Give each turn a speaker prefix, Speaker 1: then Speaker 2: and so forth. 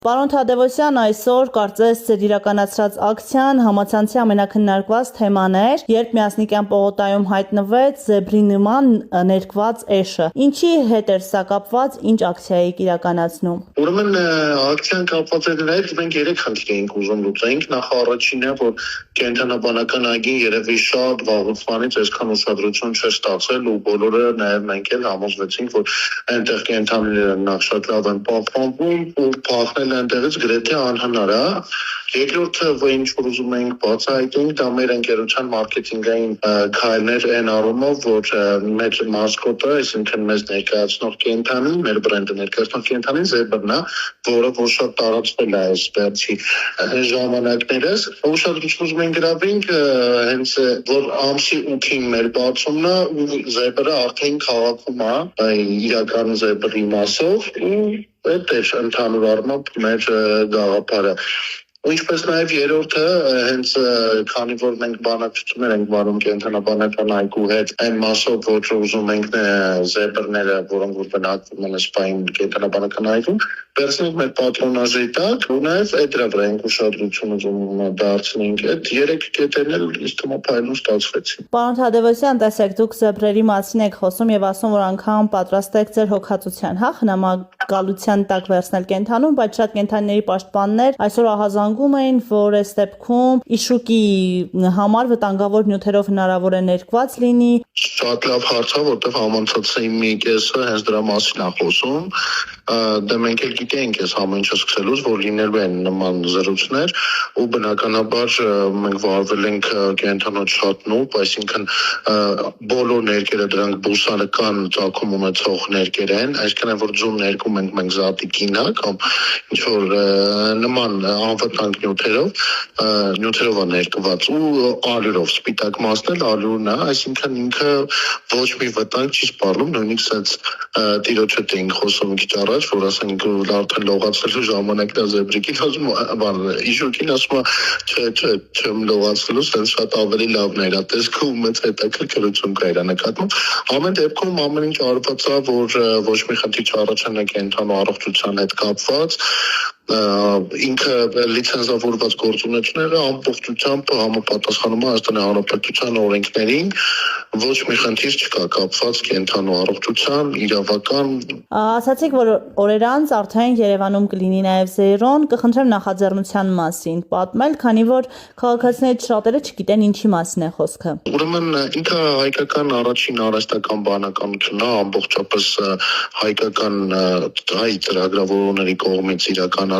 Speaker 1: Պարոն Թադևոսյան, այսօր կարծես ձեր իրականացրած ակցիան համացանցի ամենակննարկված թեման էր, երբ Միասնիկյան պողոտայում հայտնվեց զեբրի նման ներկված էշը։ Ինչի հետ էր սա կապված, ինչ ակցիա եք իրականացնում։
Speaker 2: Ուրեմն ակցիան կապված էր նրա հետ, մենք 3 խնդիր էինք ուզում լուծենք։ Նախ առաջինը, որ կենտրոնաբանական այգին երևի շատ վաղուց բանից այսքան ուշադրություն չէր ստացել ու բոլորը նաև մենք էլ համոզվեցինք, որ այնտեղ կենդանիները նախ շատ լավ են պահպանվում ու փախնել այնտեղից գրեթե անհնար է։ Երկրորդը, որ ինչ որ ուզում էինք բացահայտենք, դա մեր ընկերության մարքեթինգային քայլներ այն առումով, որ մեր մասկոտը, այսինքն մեզ ներկայացնող կենդանին, մեր բրենդը ներկայացնող կենդանին զեբրն է, որը որ շատ տարածվել է այս վերջի ժամանակներս։ Ուշադրություն ուզում ենք գրավենք հենց որ ամսի 8-ին մեր բացումն է ու զեբրը արդեն քաղաքում է իրական զեբրի մասով ու այդ է ընդհանուր առմամբ մեր գաղափարը։ Ինչպես նաև երրորդը, հենց քանի որ մենք բանակցություններ ենք վարում կենտրոնաբանական այգու հետ, այն մասով, որ ուզում ենք զեբրները, որոնք որ բնակվում են սպային կենտրոնաբանական այգում, վերցնենք մեր պատրոնաժի տակ, ու նաև այդ դրա վրա ենք ուշադրություն ուզում դարձնենք։ Այդ 3 կետերն էլ ըստ ումա փայլուն ստացվեցին։
Speaker 1: Պարոն Թադևոսյան, տեսեք, դուք զեբրերի մասին եք խոսում եւ ասում, որ անգամ պատրաստ եք ձեր հոգացության, խնամակալության տակ վերցնել կենդանուն, բայց շատ կենդանիների պաշտպաններ այսօր ահազանգում էին, որ այս դեպքում իշուկի համար վտանգավոր նյութերով հնարավոր է ներկված լինի։
Speaker 2: Շատ լավ հարց է, որտեղ համանցածի մի կեսը հենց դրա մասին է խոսում։ Դե մենք էլ գիտենք այս ամեն ինչը սկսելուց, որ լինելու են նման զրույցներ ու բնականաբար մենք վարվել ենք կենտրոնոց շատ նուրբ, այսինքն բոլոր ներկերը դրանք բուսանական ծագում ունեցող ներկեր են, այսինքն որ ձուն ներկում ենք մենք զատիկին, կամ ինչ որ նման անվտանգ նյութերով է ներկված ու ալյուրով, սպիտակ մասն էլ ալյուրն է, այսինքն ինքը ոչ մի վտանգ չի սպառնում, նույնիսկ sense տիրոջ հետ էինք խոսում քիչ առաջ, որ ասենք արդեն լողացնելու ժամանակն է զեբրիկին, ասում իշուկին ասում չէ, չեմ լողացնելու, sense շատ ավելի լավն է, տեսքում մեծ հետաքրքրություն կա իր նկատմամբ։ Ամեն դեպքում ամեն ինչ արված է, որ ոչ մի խնդիր չառաջանա կենտրոնու առողջության հետ կապված, ինքը լիցենզավորված գործունեությունները ամբողջությամբ համապատասխանում է Հայաստանի Հանրապետության օրենքներին, ոչ մի խնդիր չկա կապված կենտրոնու առողջության, իրավական։
Speaker 1: Ասացիք, որ օրեր անց արդեն Երևանում կլինի նաև զեյրոն, կխնդրեմ նախաձեռնության մասին պատմել, քանի որ քաղաքացիներից շատերը չգիտեն ինչի մասին է խոսքը։
Speaker 2: Ուրեմն ինքը հայկական առաջին արհեստական բանականությունն է, ամբողջապես հայկական հայ ծրագրավորողների կողմից իրականացված